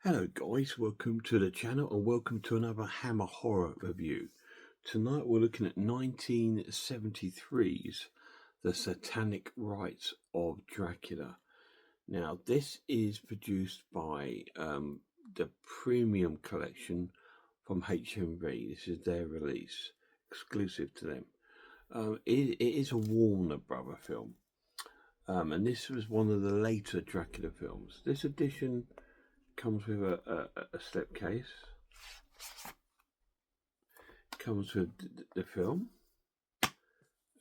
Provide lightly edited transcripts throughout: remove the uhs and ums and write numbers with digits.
Hello guys, welcome to the channel and welcome to another Hammer Horror review. Tonight we're looking at 1973's The Satanic Rites of Dracula. Now this is produced by the Premium Collection from HMV. This is their release, exclusive to them. It is a Warner Brother film, and this was one of the later Dracula films. This edition comes with a slipcase. Comes with the film,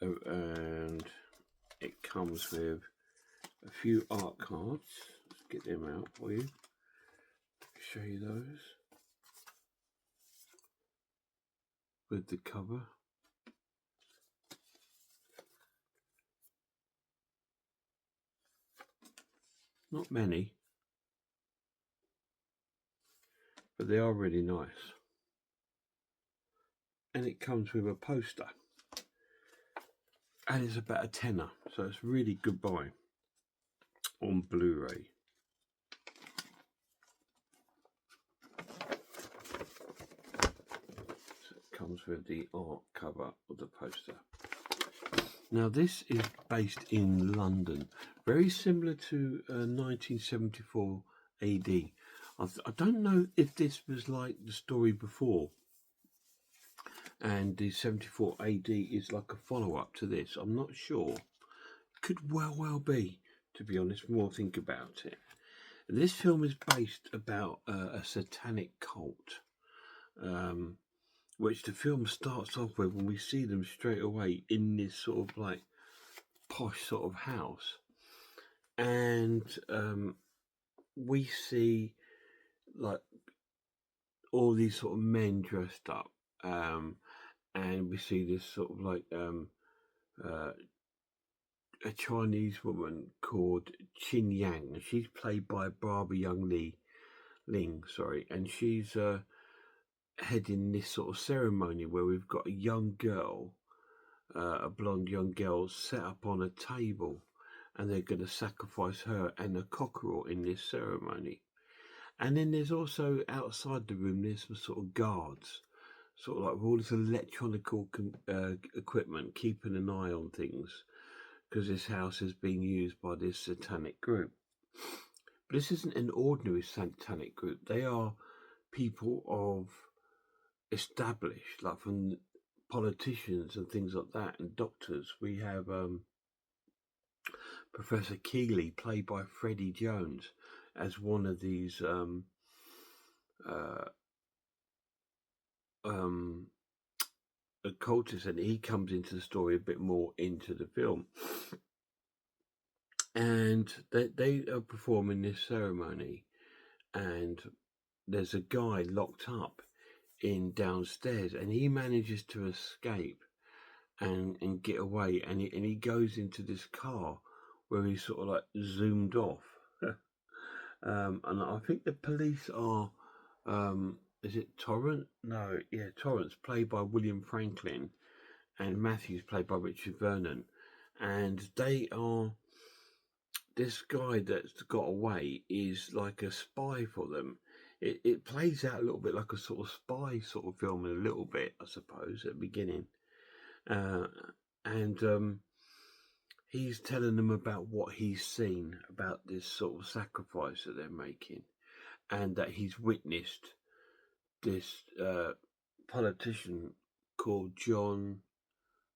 and it comes with a few art cards. Let's get them out for you. Show you those with the cover. Not many, but they are really nice. And it comes with a poster, and it's about a tenner, so it's really good buy on Blu-ray. So it comes with the art cover of the poster. Now this is based in London, very similar to 1974 AD. I don't know if this was like the story before, and the 74 AD is like a follow-up to this. I'm not sure. Could well be, to be honest, more think about it. This film is based about a satanic cult, which the film starts off with when we see them straight away in this sort of like posh sort of house, and we see like all these sort of men dressed up, and we see this sort of like a Chinese woman called Chin Yang, and she's played by Barbara Ling, and she's heading this sort of ceremony where we've got a young girl, a blonde young girl, set up on a table, and they're going to sacrifice her and a cockerel in this ceremony. And then there's also outside the room, there's some sort of guards, sort of like with all this electronical equipment, keeping an eye on things, because this house is being used by this satanic group. But this isn't an ordinary satanic group. They are people of established, like from politicians and things like that, and doctors. We have Professor Keeley, played by Freddie Jones, as one of these occultists, and he comes into the story a bit more into the film. And they are performing this ceremony, and there's a guy locked up in downstairs, and he manages to escape and get away, and he goes into this car where he's sort of like zoomed off. And I think the police are is it Torrance? No, yeah, Torrance, played by William Franklin, and Matthews, played by Richard Vernon, and they are, this guy that's got away is like a spy for them. It plays out a little bit like a sort of spy sort of film, a little bit, I suppose, at the beginning. And he's telling them about what he's seen about this sort of sacrifice that they're making, and that he's witnessed this politician called John,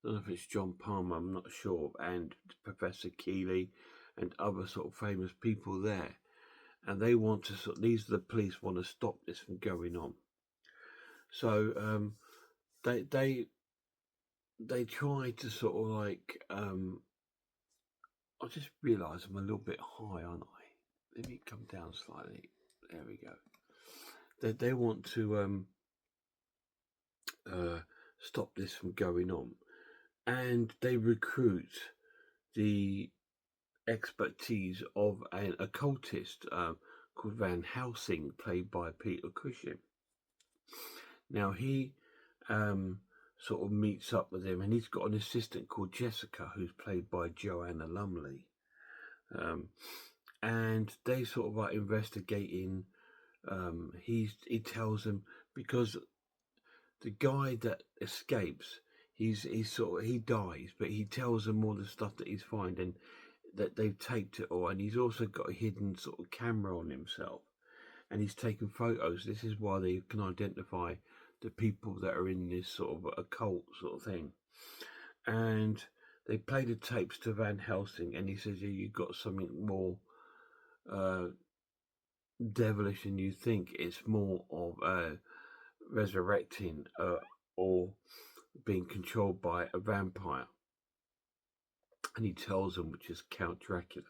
I don't know if it's John Palmer, I'm not sure, and Professor Keeley and other sort of famous people there, and they want to these are the police, want to stop this from going on. So they try to sort of like I just realised I'm a little bit high, aren't I? Let me come down slightly. There we go. They want to stop this from going on, and they recruit the expertise of an occultist called Van Helsing, played by Peter Cushing. Now he sort of meets up with him, and he's got an assistant called Jessica, who's played by Joanna Lumley, and they sort of like investigating he tells them, because the guy that escapes, he's sort of, he dies, but he tells them all the stuff that he's finding, that they've taped it all, and he's also got a hidden sort of camera on himself, and he's taken photos. This is why they can identify the people that are in this sort of occult sort of thing. And they play the tapes to Van Helsing, and he says, yeah, you've got something more devilish than you think. It's more of resurrecting or being controlled by a vampire. And he tells them, which is Count Dracula.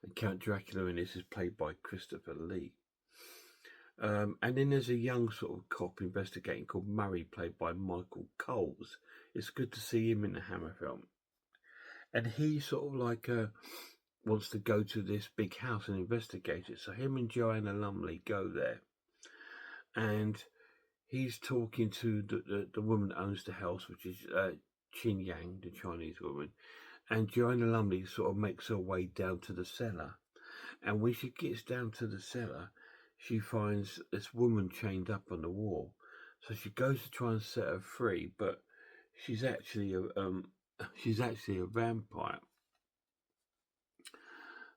And Count Dracula in this is played by Christopher Lee. And then there's a young sort of cop investigating called Murray, played by Michael Coles. It's good to see him in the Hammer film. And he sort of like wants to go to this big house and investigate it. So him and Joanna Lumley go there. And he's talking to the woman that owns the house, which is Chin Yang, the Chinese woman. And Joanna Lumley sort of makes her way down to the cellar. And when she gets down to the cellar, she finds this woman chained up on the wall. So she goes to try and set her free, but she's actually a vampire.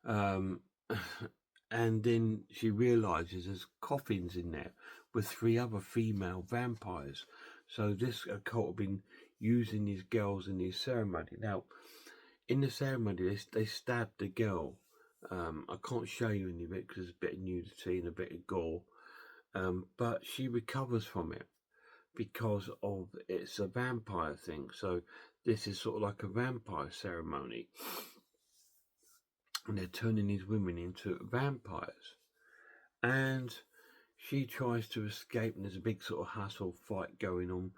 And then she realizes there's coffins in there with 3 other female vampires. So this occult have been using these girls in this ceremony. Now, in the ceremony, they stabbed the girl. I can't show you any of it because there's a bit of nudity and a bit of gore. But she recovers from it because of it's a vampire thing. So this is sort of like a vampire ceremony. And they're turning these women into vampires. And she tries to escape, and there's a big sort of hassle fight going on.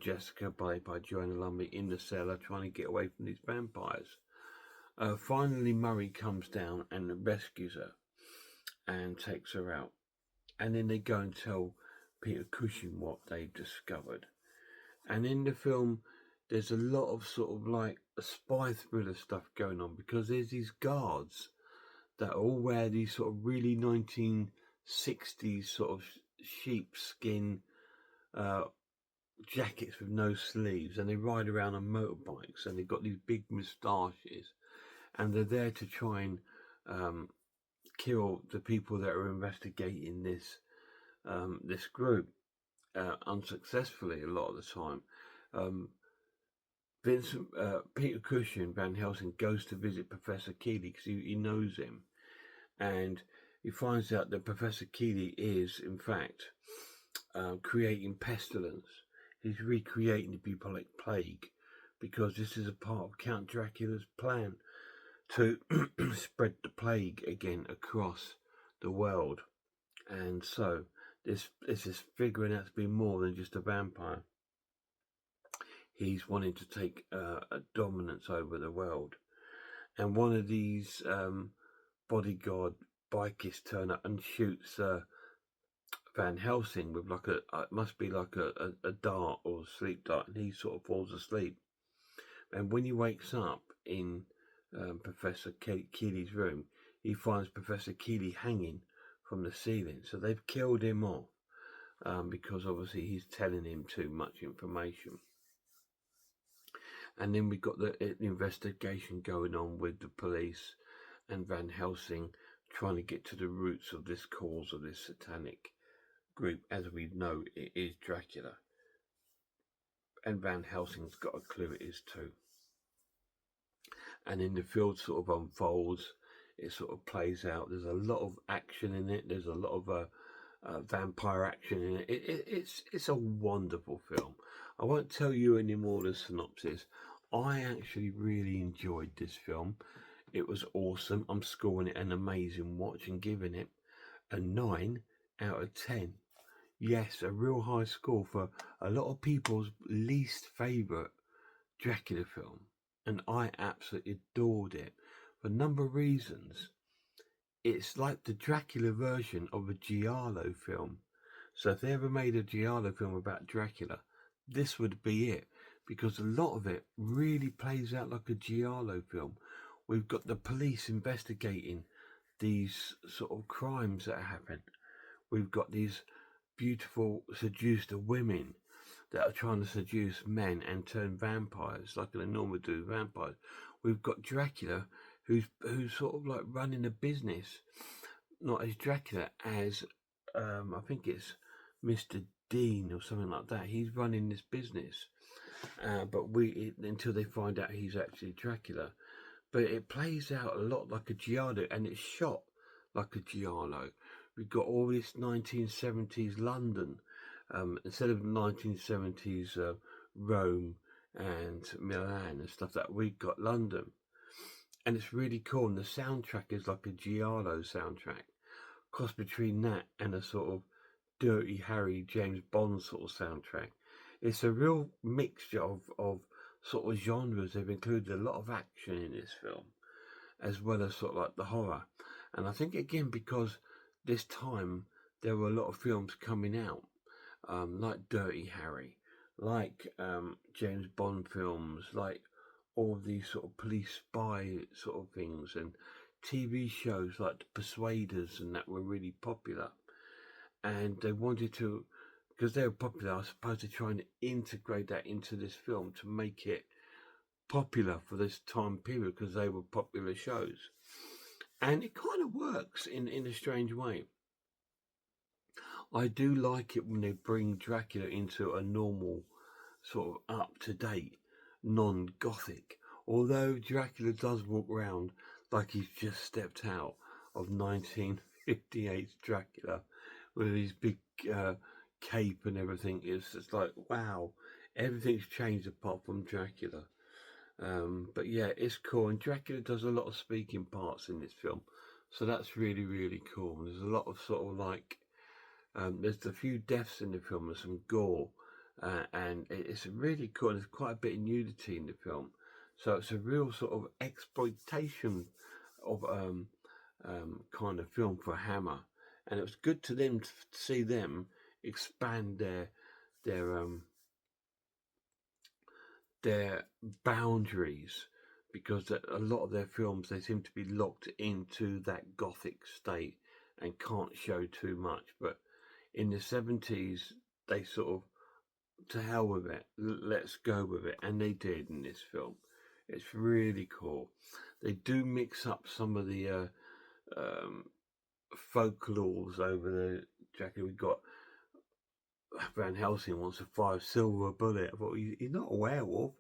Jessica, played by Joanna Lumley, in the cellar trying to get away from these vampires. Finally, Murray comes down and rescues her and takes her out. And then they go and tell Peter Cushing what they've discovered. And in the film, there's a lot of sort of like a spy thriller stuff going on, because there's these guards that all wear these sort of really 1960s sort of sheepskin jackets with no sleeves, and they ride around on motorbikes, and they've got these big moustaches, and they're there to try and kill the people that are investigating this group, unsuccessfully a lot of the time. Peter Cushing, Van Helsing, goes to visit Professor Keeley because he knows him, and he finds out that Professor Keeley is, in fact, creating pestilence. He's recreating the bubonic plague, because this is a part of Count Dracula's plan to spread the plague again across the world. And so this is figuring out to be more than just a vampire. He's wanting to take a dominance over the world. And one of these bodyguard bikists turn up and shoots Van Helsing with like it must be like a dart or a sleep dart, and he sort of falls asleep. And when he wakes up in Professor Keeley's room, he finds Professor Keeley hanging from the ceiling. So they've killed him off because obviously he's telling him too much information. And then we've got the investigation going on with the police and Van Helsing trying to get to the roots of this cause of this satanic group. As we know, it is Dracula. And Van Helsing's got a clue it is too. And then the field sort of unfolds. It sort of plays out. There's a lot of action in it. There's a lot of vampire action in it. It's a wonderful film. I won't tell you any more of the synopsis. I actually really enjoyed this film. It was awesome. I'm scoring it an amazing watch and giving it a 9 out of 10. Yes, a real high score for a lot of people's least favourite Dracula film. And I absolutely adored it for a number of reasons. It's like the Dracula version of a Giallo film. So if they ever made a Giallo film about Dracula, this would be it. Because a lot of it really plays out like a Giallo film. We've got the police investigating these sort of crimes that happen. we've got these beautiful seduced women that are trying to seduce men and turn vampires like an enormous do vampires. We've got Dracula, who's sort of like running a business, not as Dracula, as I think it's Mr. Dean or something like that. He's running this business, but until they find out he's actually Dracula. But it plays out a lot like a giallo, and it's shot like a giallo. We've got all this 1970s London, instead of 1970s Rome and Milan and stuff, that we've got London. And it's really cool, and the soundtrack is like a giallo soundtrack, cross between that and a sort of Dirty Harry James Bond sort of soundtrack. It's a real mixture of sort of genres. They've included a lot of action in this film, as well as sort of like the horror. And I think again because this time there were a lot of films coming out, like Dirty Harry, like James Bond films, like all of these sort of police spy sort of things, and TV shows like The Persuaders and that were really popular. And they wanted to, because they were popular, I suppose they're trying to integrate that into this film to make it popular for this time period because they were popular shows. And it kind of works in a strange way. I do like it when they bring Dracula into a normal, sort of up-to-date, non-gothic. Although Dracula does walk around like he's just stepped out of 1958's Dracula with his big cape and everything. It's just like, wow, everything's changed apart from Dracula. But yeah, it's cool. And Dracula does a lot of speaking parts in this film. So that's really, really cool. There's a lot of sort of like, there's a few deaths in the film, there's some gore, and it's really cool. There's quite a bit of nudity in the film. So it's a real sort of exploitation of kind of film for Hammer. And it was good to them to see them expand their their boundaries, because a lot of their films they seem to be locked into that gothic state and can't show too much. But in the 70s, they sort of, to hell with it, let's go with it, and they did in this film. It's really cool. They do mix up some of the folklores over the jacket. We've got Van Helsing wants a 5 silver bullet. I thought he's not a werewolf.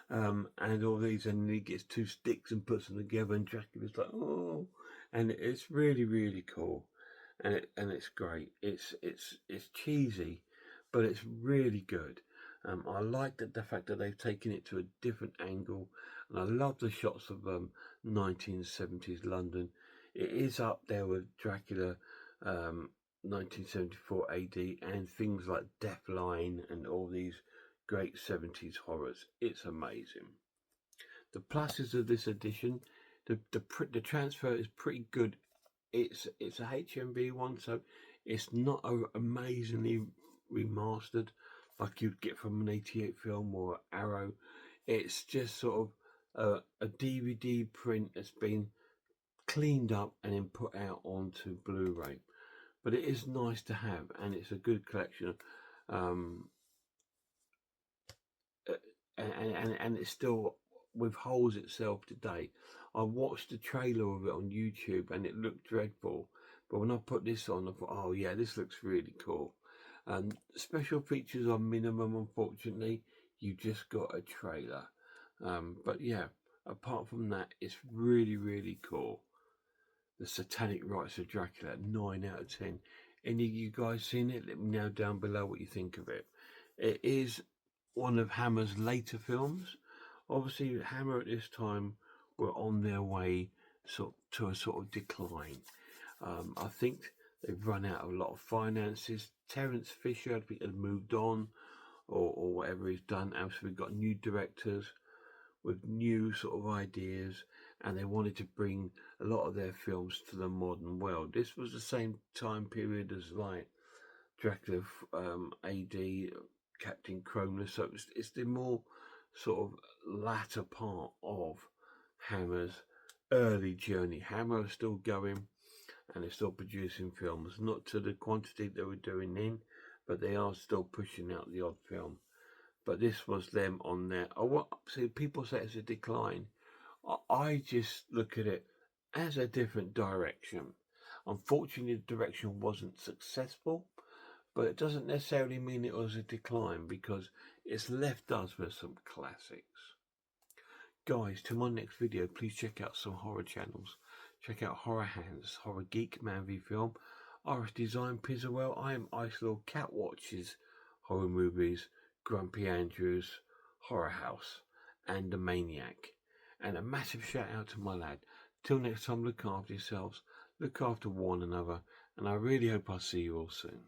And all these, and he gets 2 sticks and puts them together, and Dracula's like, oh, and it's really, really cool, and it's great. It's cheesy, but it's really good. I like the fact that they've taken it to a different angle, and I love the shots of 1970s London. It is up there with Dracula, 1974 AD, and things like Deathline and all these great 70s horrors. It's amazing. The pluses of this edition, the transfer is pretty good. It's a HMV one, so it's not amazingly remastered like you'd get from an 88 film or Arrow. It's just sort of a DVD print that's been cleaned up and then put out onto Blu-ray. But it is nice to have, and it's a good collection. And it still withholds itself today. I watched the trailer of it on YouTube and it looked dreadful, but when I put this on, I thought, oh yeah, this looks really cool. Special features are minimum, unfortunately. You just got a trailer, but yeah, apart from that, it's really, really cool. The Satanic Rites of Dracula, 9 out of 10. Any of you guys seen it? Let me know down below what you think of it. It is one of Hammer's later films. Obviously, Hammer at this time were on their way to a sort of decline. I think they've run out of a lot of finances. Terence Fisher, I think, had moved on, or whatever he's done. And so we've got new directors with new sort of ideas, and they wanted to bring a lot of their films to the modern world. This was the same time period as like Dracula, AD, Captain Cronus, so it's the more sort of latter part of Hammer's early journey. Hammer is still going, and they're still producing films, not to the quantity they were doing then, but they are still pushing out the odd film. But this was them on their. See, people say it's a decline. I just look at it as a different direction. Unfortunately, the direction wasn't successful, but it doesn't necessarily mean it was a decline because it's left us with some classics. Guys, to my next video, please check out some horror channels. Check out Horror Hands, Horror Geek, Man v Film, RS Design, Pizzawell, I Am Icelord, Cat Watches, Horror Movies, Grumpy Andrews, Horror House, and The Maniac. And a massive shout out to my lad. Till next time, look after yourselves, look after one another, and I really hope I'll see you all soon.